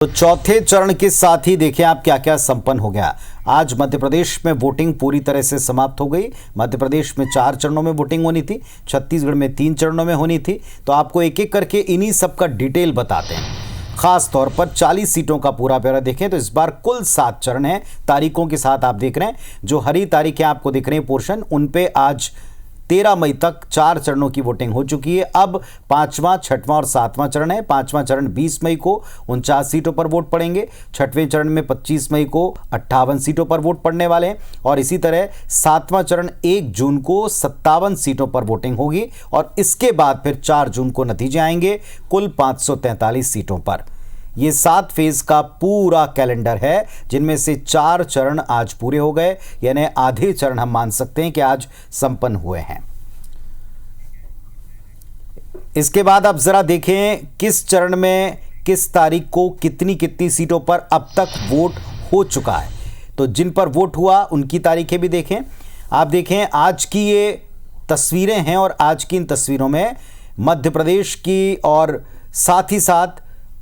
तो चौथे चरण के साथ ही देखिए आप क्या क्या संपन्न हो गया। आज मध्य प्रदेश में वोटिंग पूरी तरह से समाप्त हो गई। मध्य प्रदेश में 4 चरणों में वोटिंग होनी थी, छत्तीसगढ़ में 3 चरणों में होनी थी। तो आपको एक एक करके इन्हीं सब का डिटेल बताते हैं। खास तौर पर 40 सीटों का पूरा ब्यौरा देखें तो इस बार कुल 7 चरण हैं। तारीखों के साथ आप देख रहे हैं, जो हरी तारीखें आपको दिख रही हैं पोर्शन, उन पे आज 13 मई तक 4 चरणों की वोटिंग हो चुकी है। अब 5वां, 6वां और 7वां चरण है। 5वां चरण 20 मई को 49 सीटों पर वोट पड़ेंगे। 6वें चरण में 25 मई को 58 सीटों पर वोट पड़ने वाले हैं और इसी तरह 7वां चरण 1 जून को 57 सीटों पर वोटिंग होगी और इसके बाद फिर 4 जून को नतीजे आएंगे कुल 543 सीटों पर। ये 7 फेज का पूरा कैलेंडर है, जिनमें से 4 चरण आज पूरे हो गए, यानी आधे चरण हम मान सकते हैं कि आज संपन्न हुए हैं। इसके बाद आप जरा देखें किस चरण में किस तारीख को कितनी कितनी सीटों पर अब तक वोट हो चुका है। तो जिन पर वोट हुआ उनकी तारीखें भी देखें। आप देखें आज की ये तस्वीरें हैं और आज की इन तस्वीरों में मध्य प्रदेश की और साथ ही साथ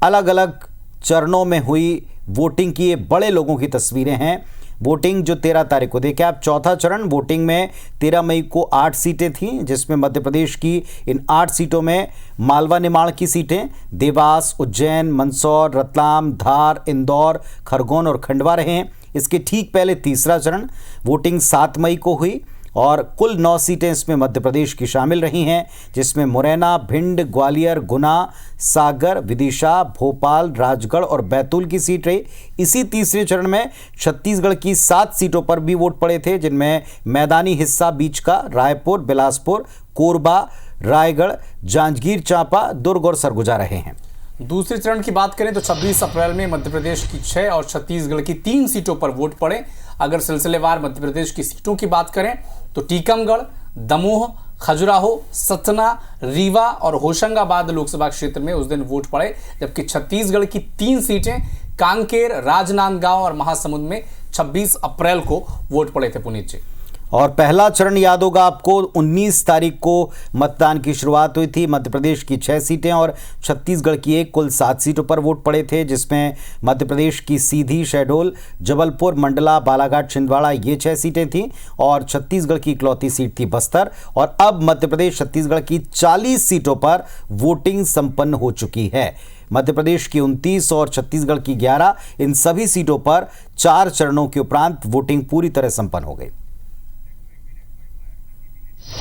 अलग अलग चरणों में हुई वोटिंग की ये बड़े लोगों की तस्वीरें हैं। वोटिंग जो 13 तारीख को देखें आप, चौथा चरण वोटिंग में 13 मई को 8 सीटें थीं, जिसमें मध्य प्रदेश की इन 8 सीटों में मालवा निमाड़ की सीटें देवास, उज्जैन, मंदसौर, रतलाम, धार, इंदौर, खरगोन और खंडवा रहे हैं। इसके ठीक पहले तीसरा चरण वोटिंग 7 मई को हुई और कुल 9 सीटें इसमें मध्य प्रदेश की शामिल रही हैं, जिसमें मुरैना, भिंड, ग्वालियर, गुना, सागर, विदिशा, भोपाल, राजगढ़ और बैतूल की सीट रही। इसी तीसरे चरण में छत्तीसगढ़ की 7 सीटों पर भी वोट पड़े थे, जिनमें मैदानी हिस्सा बीच का रायपुर, बिलासपुर, कोरबा, रायगढ़, जांजगीर चांपा, दुर्ग और सरगुजा रहे हैं। दूसरे चरण की बात करें तो 26 अप्रैल में मध्य प्रदेश की 6 और छत्तीसगढ़ की 3 सीटों पर वोट पड़े। अगर सिलसिलेवार मध्य प्रदेश की सीटों की बात करें तो टीकमगढ़, दमोह, खजुराहो, सतना, रीवा और होशंगाबाद लोकसभा क्षेत्र में उस दिन वोट पड़े, जबकि छत्तीसगढ़ की 3 सीटें कांकेर, राजनांदगांव और महासमुंद में 26 अप्रैल को वोट पड़े थे। पुनीत जी, और पहला चरण याद होगा आपको, 19 तारीख को मतदान की शुरुआत हुई थी। मध्य प्रदेश की 6 सीटें और छत्तीसगढ़ की एक, कुल 7 सीटों पर वोट पड़े थे, जिसमें मध्य प्रदेश की सीधी, शहडोल, जबलपुर, मंडला, बालाघाट, छिंदवाड़ा ये 6 सीटें थीं और छत्तीसगढ़ की इकलौती सीट थी बस्तर। और अब मध्य प्रदेश छत्तीसगढ़ की 40 सीटों पर वोटिंग संपन्न हो चुकी है। मध्य प्रदेश की 29 और छत्तीसगढ़ की 11, इन सभी सीटों पर 4 चरणों के उपरांत वोटिंग पूरी तरह संपन्न हो गई।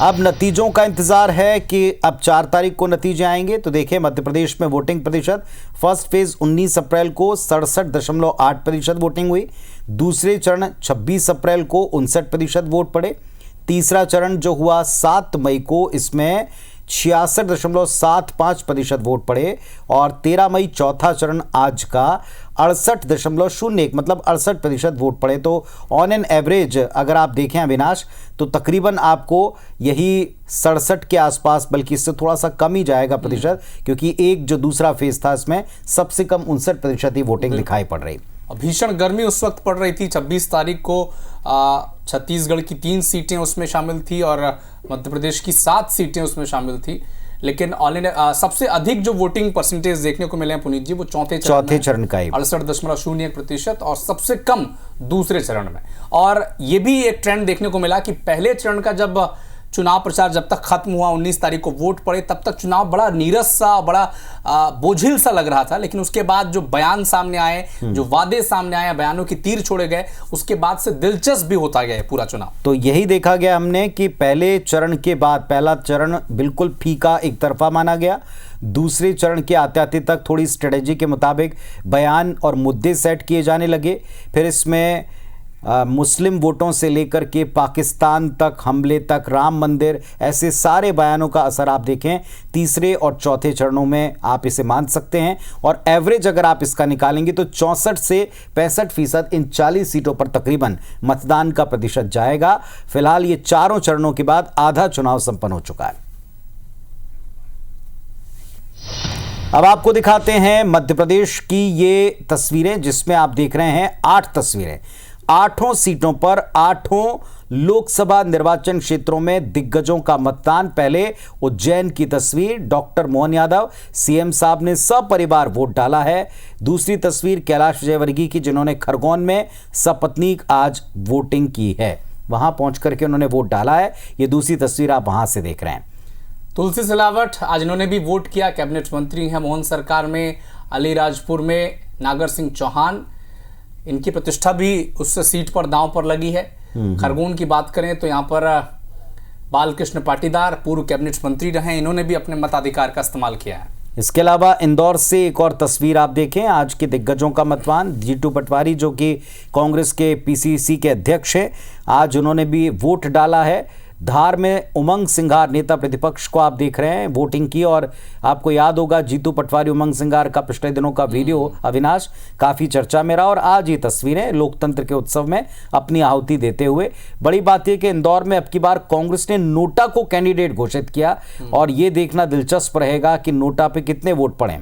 अब नतीजों का इंतजार है कि अब 4 तारीख को नतीजे आएंगे। तो देखिए मध्य प्रदेश में वोटिंग प्रतिशत, फर्स्ट फेज 19 अप्रैल को 67.8% वोटिंग हुई। दूसरे चरण 26 अप्रैल को 59% वोट पड़े। तीसरा चरण जो हुआ 7 मई को, इसमें 66.75% वोट पड़े और 13 मई चौथा चरण आज का 68.01 मतलब 68% वोट पड़े। तो ऑन एन एवरेज अगर आप देखें अविनाश, तो तकरीबन आपको यही 67 के आसपास, बल्कि इससे थोड़ा सा कम ही जाएगा प्रतिशत, क्योंकि एक जो दूसरा फेज था इसमें सबसे कम 59% ही वोटिंग दिखाई पड़ रही। भीषण गर्मी उस वक्त पड़ रही थी। 26 तारीख को छत्तीसगढ़ की 3 सीटें उसमें शामिल थी और मध्य प्रदेश की 7 सीटें उसमें शामिल थी, लेकिन ऑल इंडिया सबसे अधिक जो वोटिंग परसेंटेज देखने को मिले हैं पुनीत जी, वो चौथे चरण का 68.01% और सबसे कम दूसरे चरण में। और ये भी एक ट्रेंड देखने को मिला कि पहले चरण का जब चुनाव प्रचार जब तक खत्म हुआ, 19 तारीख को वोट पड़े, तब तक चुनाव बड़ा नीरस सा, बड़ा बोझिल सा लग रहा था। लेकिन उसके बाद जो बयान सामने आए, जो वादे सामने आए, बयानों की तीर छोड़े गए, उसके बाद से दिलचस्प भी होता गया पूरा चुनाव। तो यही देखा गया हमने कि पहले चरण के बाद पहला चरण बिल्कुल फीका, एक तरफा माना गया। दूसरे चरण के आते आते तक थोड़ी स्ट्रेटेजी के मुताबिक बयान और मुद्दे सेट किए जाने लगे। फिर इसमें मुस्लिम वोटों से लेकर के पाकिस्तान तक, हमले तक, राम मंदिर, ऐसे सारे बयानों का असर आप देखें तीसरे और चौथे चरणों में आप इसे मान सकते हैं। और एवरेज अगर आप इसका निकालेंगे तो 64 से 65% इन 40 सीटों पर तकरीबन मतदान का प्रतिशत जाएगा। फिलहाल ये चारों चरणों के बाद आधा चुनाव संपन्न हो चुका है। अब आपको दिखाते हैं मध्य प्रदेश की ये तस्वीरें, जिसमें आप देख रहे हैं 8 तस्वीरें। 8 सीटों पर 8 लोकसभा निर्वाचन क्षेत्रों में दिग्गजों का मतदान। पहले उज्जैन की तस्वीर, डॉक्टर मोहन यादव सीएम साहब ने सपरिवार वोट डाला है। दूसरी तस्वीर कैलाश विजयवर्गीय की, जिन्होंने खरगोन में सपत्नीक आज वोटिंग की है, वहां पहुंच करके उन्होंने वोट डाला है। ये दूसरी तस्वीर आप वहां से देख रहे हैं। तुलसी सिलावट आज इन्होंने भी वोट किया, कैबिनेट मंत्री हैं मोहन सरकार में। अलीराजपुर में नागर सिंह चौहान, इनकी प्रतिष्ठा भी उस सीट पर दांव पर लगी है। खरगोन की बात करें तो यहाँ पर बालकृष्ण पाटीदार पूर्व कैबिनेट मंत्री रहे, इन्होंने भी अपने मताधिकार का इस्तेमाल किया है। इसके अलावा इंदौर से एक और तस्वीर आप देखें, आज के दिग्गजों का मतदान। जीतू पटवारी जो कि कांग्रेस के पीसीसी के अध्यक्ष हैं, आज उन्होंने भी वोट डाला है। धार में उमंग सिंघार नेता प्रतिपक्ष को आप देख रहे हैं, वोटिंग की। और आपको याद होगा जीतू पटवारी उमंग सिंघार का पिछले दिनों का वीडियो अविनाश काफी चर्चा में रहा। और आज ये तस्वीरें लोकतंत्र के उत्सव में अपनी आहुति देते हुए। बड़ी बात यह कि इंदौर में अब की बार कांग्रेस ने नोटा को कैंडिडेट घोषित किया और ये देखना दिलचस्प रहेगा कि नोटा पे कितने वोट पड़े,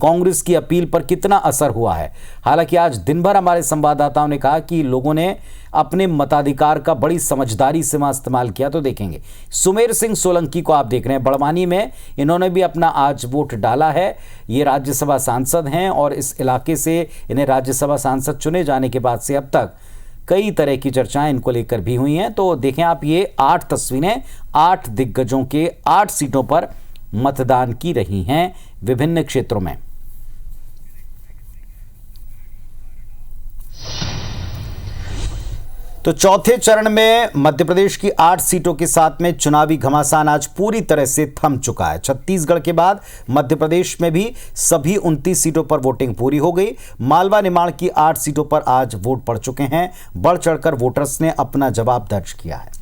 कांग्रेस की अपील पर कितना असर हुआ है। हालांकि आज दिन भर हमारे संवाददाताओं ने कहा कि लोगों ने अपने मताधिकार का बड़ी समझदारी से वहां इस्तेमाल किया। तो देखेंगे सुमेर सिंह सोलंकी को आप देख रहे हैं बड़वानी में, इन्होंने भी अपना आज वोट डाला है। ये राज्यसभा सांसद हैं और इस इलाके से इन्हें राज्यसभा सांसद चुने जाने के बाद से अब तक कई तरह की चर्चाएं इनको लेकर भी हुई हैं। तो देखें आप, ये 8 तस्वीरें 8 दिग्गजों के 8 सीटों पर मतदान की रही हैं विभिन्न क्षेत्रों में। तो चौथे चरण में मध्य प्रदेश की 8 सीटों के साथ में चुनावी घमासान आज पूरी तरह से थम चुका है। छत्तीसगढ़ के बाद मध्य प्रदेश में भी सभी 29 सीटों पर वोटिंग पूरी हो गई। मालवा निमाड़ की 8 सीटों पर आज वोट पड़ चुके हैं। बढ़ चढ़कर वोटर्स ने अपना जवाब दर्ज किया है।